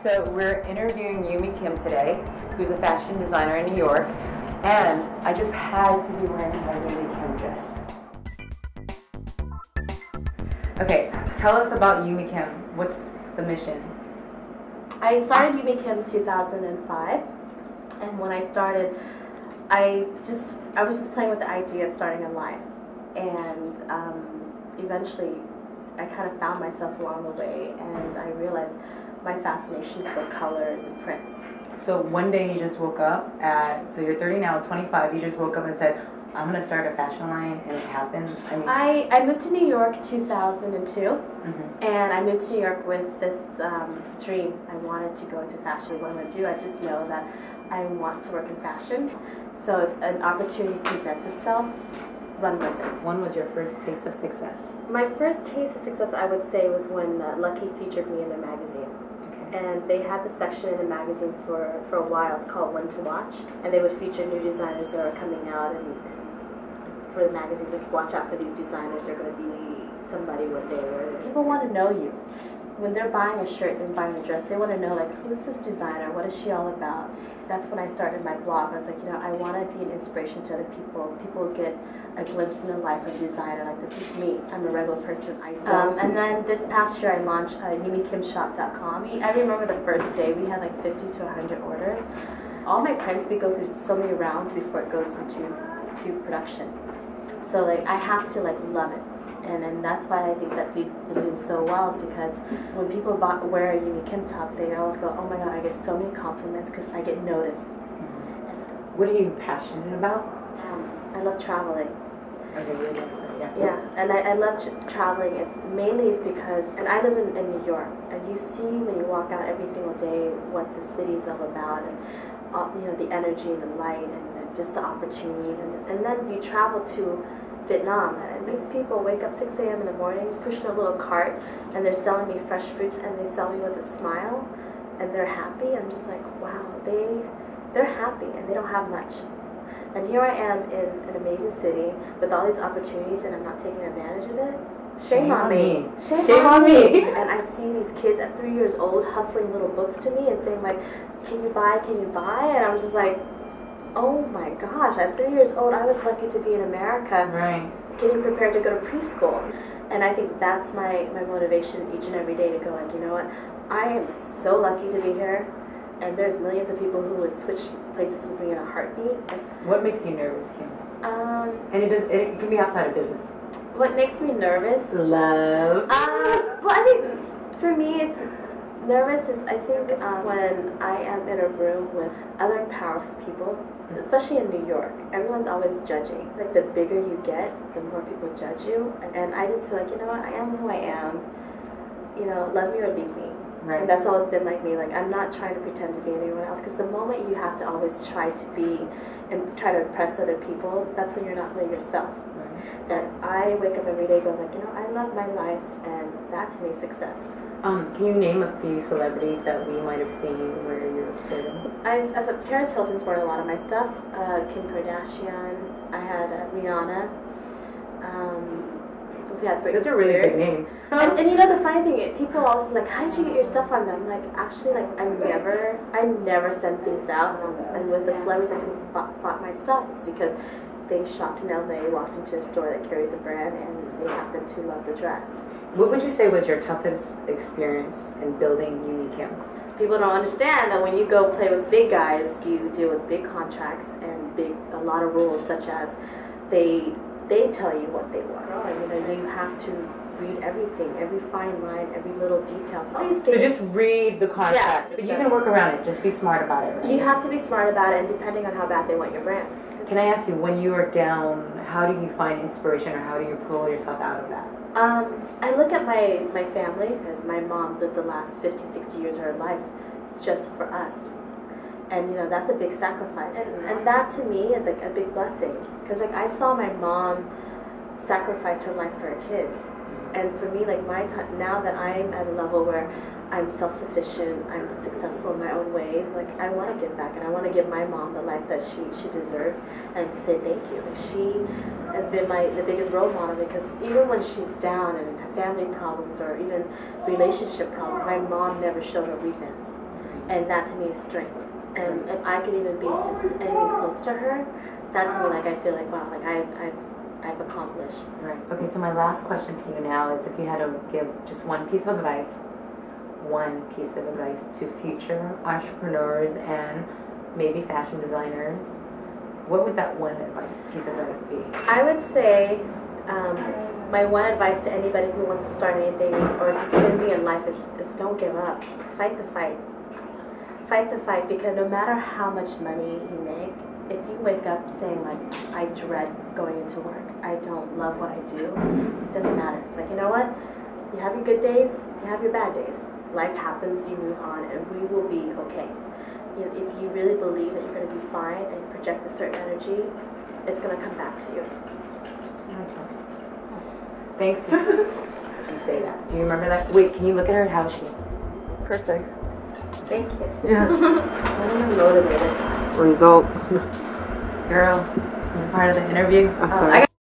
So we're interviewing Yumi Kim today, who's a fashion designer in New York, and I just had to be wearing my Yumi Kim dress. Okay, tell us about Yumi Kim. What's the mission? I started Yumi Kim in 2005, and when I started, I was just playing with the idea of starting a line, and eventually I kind of found myself along the way, and I realized my fascination for colors and prints. So one day you just woke up so you're 30 now, 25, you just woke up and said, I'm going to start a fashion line, and it happened? I moved to New York 2002, and I moved to New York with this dream. I wanted to go into fashion. What I'm going to do, I just know that I want to work in fashion. So if an opportunity presents itself, run with it. When was your first taste of success? My first taste of success, I would say, was when Lucky featured me in a magazine. And they had this section in the magazine for a while. It's called When to Watch, and they would feature new designers that are coming out, and for the magazines, like, watch out for these designers. They're going to be somebody one day. Or people want to know you. When they're buying a shirt, they're buying a dress, they want to know, like, who's this designer? What is she all about? That's when I started my blog. I was like, I want to be an inspiration to other people. People get a glimpse in the life of a designer. Like, this is me. I'm a regular person. And then this past year, I launched YumiKimShop.com. I remember the first day, we had like 50 to 100 orders. All my prints, we go through so many rounds before it goes into production. So, like, I have to, like, love it. And that's why I think that we've been doing so well, is because when people wear a Yumi Kim top, they always go, oh my god, I get so many compliments because I get noticed. What are you passionate about? I love traveling. Okay, really nice. Yeah, and I love traveling. Mainly because, and I live in New York, and you see when you walk out every single day what the city's all about, and the energy and the light, and just the opportunities, and then you travel to Vietnam, and these people wake up 6 a.m. in the morning, push their little cart, and they're selling me fresh fruits, and they sell me with a smile, and they're happy. I'm just like, wow, they're happy, and they don't have much. And here I am in an amazing city with all these opportunities, and I'm not taking advantage of it. Shame on me. Shame on me. And I see these kids at 3 years old hustling little books to me and saying, like, can you buy? And I'm just like, oh my gosh, at 3 years old, I was lucky to be in America, right, getting prepared to go to preschool. And I think that's my motivation each and every day, to go, like, you know what, I am so lucky to be here, and there's millions of people who would switch places with me in a heartbeat. What makes you nervous, Kim? And it can be outside of business. What makes me nervous? Love. Well, I think for me, it's nervous is, I think, when I am in a room with other powerful people, especially in New York. Everyone's always judging. Like, the bigger you get, the more people judge you. And I just feel like, you know what, I am who I am. Love me or leave me. Right. And that's always been like me. Like, I'm not trying to pretend to be anyone else, because the moment you have to always try to be and try to impress other people, that's when you're not really yourself. Right. And I wake up every day going, like, I love my life, and that to me is success. Can you name a few celebrities that we might have seen where you're wearing? Paris Hilton's worn a lot of my stuff. Kim Kardashian. I had Rihanna. We had Britney Those are really big names. and the funny thing, people always like, how did you get your stuff on them? Like, actually, like, I never send things out. And with the celebrities that bought my stuff, it's because they shopped in LA, walked into a store that carries a brand, and they happen to love the dress. What would you say was your toughest experience in building Yumi Kim? People don't understand that when you go play with big guys, you deal with big contracts and a lot of rules, such as they tell you what they want. You have to read everything, every fine line, every little detail. So just read the contract. Yeah, but you can work around it. Just be smart about it. Right? You have to be smart about it, and depending on how bad they want your brand. Can I ask you, when you are down, how do you find inspiration, or how do you pull yourself out of that? I look at my family, because my mom lived the last 50, 60 years of her life just for us. And, that's a big sacrifice. And that, to me, is, like, a big blessing. Because, like, I saw my mom sacrifice her life for her kids. And for me, like, now that I'm at a level where I'm self-sufficient, I'm successful in my own ways, like, I want to give back, and I want to give my mom the life that she deserves, and to say thank you. Like, she has been the biggest role model, because even when she's down and have family problems or even relationship problems, my mom never showed her weakness. And that to me is strength. And if I could even be just anything close to her, that to me, like, I feel like, wow, like I've accomplished. Right. Okay, so my last question to you now is if you had to give just one piece of advice to future entrepreneurs and maybe fashion designers, what would that one piece of advice be? I would say my one advice to anybody who wants to start anything or just anything in life is don't give up. Fight the fight. Fight the fight, because no matter how much money you make, if you wake up saying, like, I dread going into work, I don't love what I do, it doesn't matter. It's like, you know what? You have your good days, you have your bad days. Life happens, you move on, and we will be okay. You know, if you really believe that you're going to be fine and you project a certain energy, it's going to come back to you. Thanks. You say that. Do you remember that? Wait, can you look at her? How is she? Perfect. Thank you. Yeah. I'm motivated. Results. Girl, you're part of the interview. Oh, sorry. I